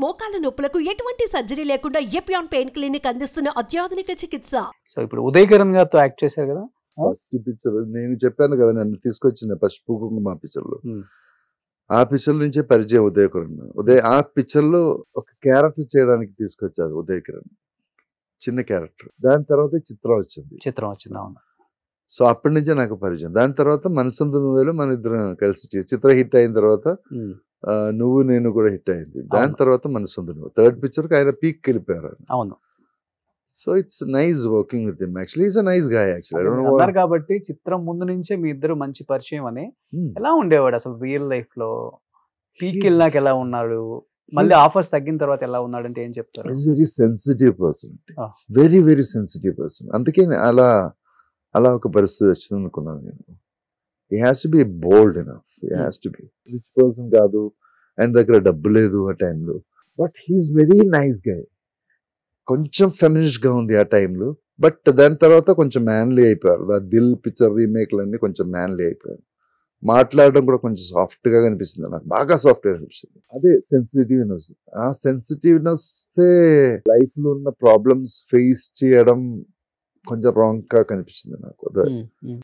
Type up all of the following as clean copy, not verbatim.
మోకాల నొప్పులకు ఎటువంటి సర్జరీ లేకుండా ఎపియాన్ పెయిన్ క్లినిక్ అందిస్తున్న అత్యాధునిక చికిత్స. సో ఇప్పుడు ఉదయ్ కిరణ్ గారితో యాక్ట్ చేశారు కదా. ఫస్ట్ పిక్చర్ నేను చెప్పాను కదా, నన్ను తీసుకొచ్చిన పసుపు కుంకుమ పిక్చర్ లో, ఆ పిక్చర్ నుంచే పరిచయం ఉదయ్ కిరణ్. ఆ పిక్చర్ లో ఒక క్యారెక్టర్ చేయడానికి తీసుకొచ్చారు ఉదయ్ కిరణ్, చిన్న క్యారెక్టర్. దాని తర్వాత చిత్రం వచ్చింది. అవును. సో అప్పటి నుంచే నాకు పరిచయం. దాని తర్వాత మనసంత నువ్వేలో మన ఇద్దరం కలిసి చిత్రం హిట్ అయిన తర్వాత నువ్వు నేను కూడా హిట్ అయింది. దాని తర్వాత మనసంత నువ్వు థర్డ్ పిక్చర్ కి ఆయన పీక్ వెళ్ళిపోయారు. అవును. So it's nice working with him. Actually is a nice guy. Actually కాబట్టి చిత్రం ముందు నుంచే మీ ఇద్దరు మంచి పరిచయం అని. ఎలా ఉండేవాడు అసలు రియల్ లైఫ్ లో? పీక్ వెళ్ళినాక ఎలా ఉన్నాడు, మళ్ళీ ఆఫర్స్ తగ్గిన తర్వాత ఎలా ఉన్నాడు అంటే ఏం చెప్తారు? Is very sensitive person, very very sensitive person. అందుకే అలా ఒక పరిస్థితి వచ్చింది అనుకున్నాను నేను. He has to be bold enough, he has to be rich person కాదు, అండ్ దగ్గర డబ్బు లేదు ఆ టైంలో, but he is very nice guy. కొంచెం ఫెమినిస్ట్ గా ఉంది ఆ టైంలో, బట్ దాని తర్వాత కొంచెం మ్యాన్లీ అయిపోయారు. ఆ దిల్ పిక్చర్ రీమేక్లన్నీ కొంచెం మ్యాన్లీ అయిపోయారు. మాట్లాడడం కూడా కొంచెం సాఫ్ట్ గా కనిపిస్తుంది నాకు, బాగా సాఫ్ట్ గా కనిపిస్తుంది. అదే సెన్సిటివ్నెస్. ఆ సెన్సిటివ్నెస్ లైఫ్ లో ఉన్న ప్రాబ్లమ్స్ ఫేస్ చేయడం కొంచెం రాంగ్ గా కనిపించింది నాకు.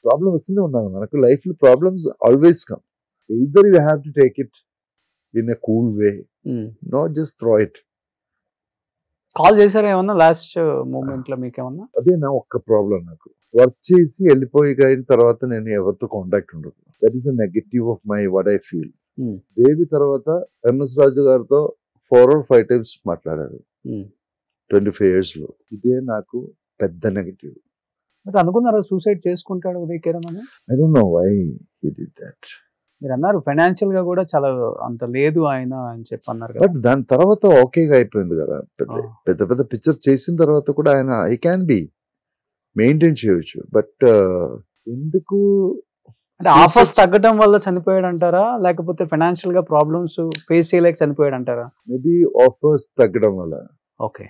ప్రాబ్లం వస్తూనే ఉన్నాను మనకు లైఫ్ లో, problems always come. Either you have to take it in a cool way, not just throw it. Call చేశారా ఏమన్నా లాస్ట్ మూమెంట్ లో మీకేమన్నా? అదే నా ఒక్క ప్రాబ్లం. నాకు వర్క్ చేసి వెళ్ళిపోయిన తర్వాత నేను ఎవరితో కాంటాక్ట్ ఉండదు. That is the negative of my what I feel. Devi తర్వాత ఎంఎస్ రాజు గారితో 4 or 5 times మాట్లాడారు 25 years లో. ఇదే నాకు పెద్ద నెగటివ్. బట్ అనుకున్నారా సూసైడ్ చేసుకుంటాడు ఉదయ్ కిరణ్ అని? I don't know why he did that. మీరు అన్నారు ఫైనాన్షియల్ గా కూడా చాలా అంత లేదు ఆయన అని చెప్పి అన్నారు కదా. బట్ దాని తర్వాత ఓకేగా అయిపోయింది కదా. పెద్ద పెద్ద పిక్చర్ చేసిన తర్వాత కూడా ఆయన ఐ క్యాన్ బి మెయింటైన్ చేయవచ్చు. బట్ ఎందుకు అంటే ఆఫర్స్ తగ్గడం వల్ల చనిపోయాడు అంటారా, లేకపోతే ఫైనాన్షియల్ గా ప్రాబ్లమ్స్ ఫేస్ చేయలేక చనిపోయాడు అంటారా? మేబీ ఆఫర్స్ తగ్గడం వల్ల. ఓకే.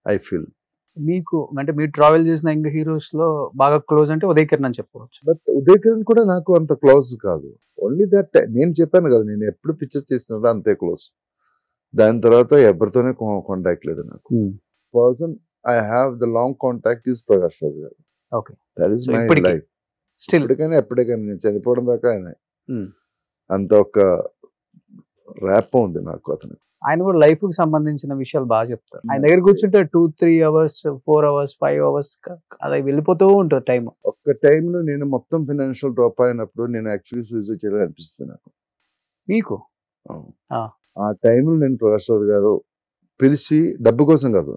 I feel. మీకు అంటే మీరు ట్రావెల్ చేసిన ఇంకా హీరోస్ లో బాగా క్లోజ్ అంటే ఉదయ్ కిరణ్ అని చెప్పవచ్చు. బట్ ఉదయ్ కిరణ్ కూడా నాకు అంత క్లోజ్ కాదు. ఓన్లీ దట్ నేను చెప్పాను కదా, నేను ఎప్పుడు పిక్చర్ చేసినా అంతే క్లోజ్. దాని తర్వాత ఎవరితోనే కాంటాక్ట్ లేదు నాకు. Person I have the long contact is Prakash Raj గారు. Okay. That is my life. Still ఎప్పటికైనా నేను చనిపోవడం దాకా ఆయన అంత ఒక ర్యాప్ ఉంది నాకు అతను. ఆయన కూడా లైఫ్ కి సంబంధించిన విషయాలు బాగా చెప్తారు. ఆయన దగ్గర కూర్చుంటే 2-3 hours 4 hours 5 hours అది వెళ్ళిపోతూ ఉంటుంది టైం. ఒక్క టైంలో నేను మొత్తం ఫైనాన్షియల్ డ్రాప్ అయినప్పుడు నేను యాక్చువల్లీ సూసైడ్ చేయాలని అనిపిస్తుంది నాకు. మీకు ఆ టైంలో నేను ప్రకాష్ రావు గారు పిలిచి, డబ్బు కోసం కాదు,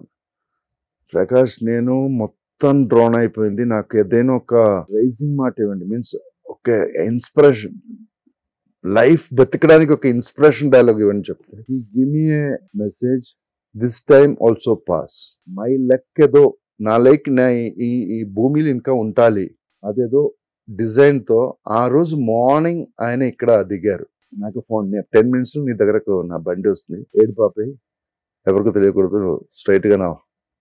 ప్రకాష్ నేను మొత్తం డ్రాన్ అయిపోయింది, నాకు ఏదైనా ఒక రైజింగ్ మాట ఇవ్వండి, మీన్స్ ఒక ఇన్స్పిరేషన్, లైఫ్ బతకడానికి ఒక ఇన్స్పిరేషన్ డైలాగ్ ఇవ్వండి చెప్తే, he give me A message, this time also pass, my luck ఏదో నా లైక్ నా ఈ భూమిలో ఇంకా ఉండాలి అదేదో డిజైన్ తో ఆ రోజు మార్నింగ్ ఆయన ఇక్కడ దిగారు. నాకు ఫోన్ 10 minutes నీ దగ్గరకు నా బండి వస్తుంది, ఏడు పాపై ఎవరికి తెలియకూడదు, స్ట్రైట్ గా నా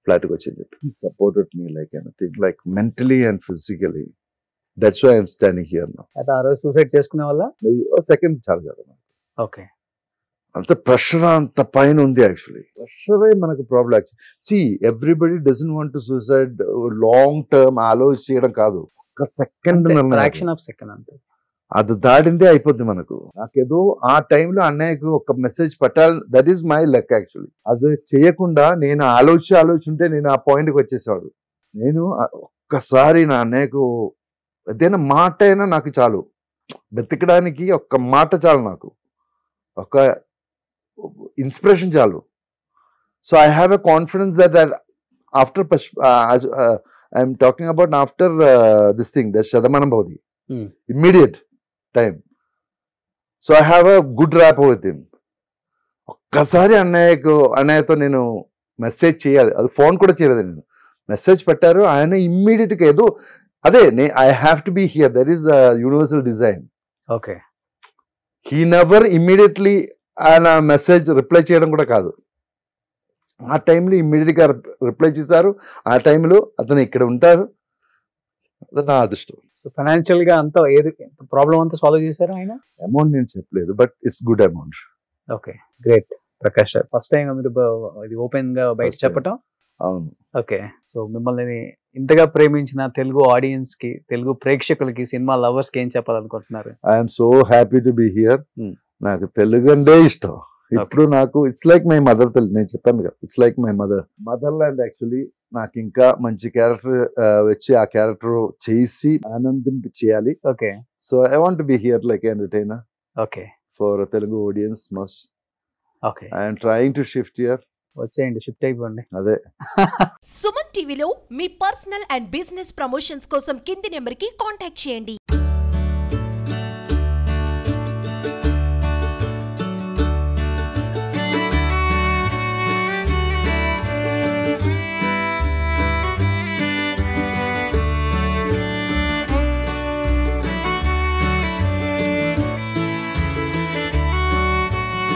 ఫ్లాట్కి వచ్చి చెప్పి supported me like anything, like mentally and physically. That's why I'm standing here now. అయితే ఆ రోజు సూసైడ్ చేసుకునే వల్ల సెకండ్ చాలు కదా. ఓకే. అంత ప్రెషర్ అంత పైన ఉంది. యాక్చువల్లీ ప్రెషరే మనకు problem. See everybody doesn't want to suicide long term ఆలోచన చేయడం కాదు, ఒక సెకండ్ ఫ్రాక్షన్ ఆఫ్ సెకండ్ అంతే, అది దాడిందే అయిపోద్ది మనకు. నాకేదో ఆ టైంలో అన్నయ్యకు ఒక మెసేజ్ పెట్టాలి, that is my luck actually. అది చేయకుండా నేను ఆలోచింటే నేను ఆ పాయింట్కి వచ్చేసాడు. నేను ఒక్కసారి నా అన్నయ్యకు ఏదైనా మాట అయినా నాకు చాలు, బతికడానికి ఒక్క మాట చాలు, నాకు ఒక ఇన్స్పిరేషన్ చాలు. So I have a confidence that after I'm talking about after this thing, that Shatamanam Bhavati, immediate time. So I have a good rap with him. ఒక్కసారి అన్నయ్యతో నేను మెసేజ్ చేయాలి, అది ఫోన్ కూడా చేయలేదు, నేను మెసేజ్ పెట్టారు, ఆయన ఇమ్మీడియట్ గా ఏదో అదే I have to be here, that is the universal design. Okay. He never immediately ఆయన మెసేజ్ రిప్లై చేయడం కూడా కాదు, ఆ టైంలో ఇమ్మీడియట్ గా రిప్లై చేశారు. ఆ టైంలో అతను ఇక్కడ ఉంటారు, అది నా అదృష్టం. ఫైనాన్షియల్ గా అంతా ఏది ప్రాబ్లం అంతా సాల్వ్ చేశారు ఆయన? అమౌంట్ నేను చెప్పలేదు, but it's good amount. Okay, great. Prakash first time మీరు ఇది ఓపెన్ గా బయట First time. చెప్పటం. అవును. ఓకే, సో మిమ్మల్ని ఇంతగా ప్రేమించిన తెలుగు ఆడియన్స్ కి, తెలుగు ప్రేక్షకులకి, సినిమా లవర్స్ కి ఏం చెప్పాలనుకుంటున్నారు? I'm so happy to be here. Hmm. నాకు తెలుగు అంటే ఇష్టం. ఇప్పుడు నాకు ఇట్స్ లైక్ మై మదర్. నేను చెప్పాను కదా, it's like my mother land. Actually నాకు ఇంకా మంచి క్యారెక్టర్ వచ్చి ఆ క్యారెక్టర్ చేసి ఆనందింపి చేయాలి. Okay, so I want be here like entertainer okay, for Telugu audience must. Okay, I'm trying to shift here. వచ్చేయండి, షిఫ్ట్ అయిపోండి. అదే. సుమన్ టీవీలో మీ పర్సనల్ అండ్ బిజినెస్ ప్రమోషన్స్ కోసం కింది నెంబర్కి కాంటాక్ట్ చేయండి.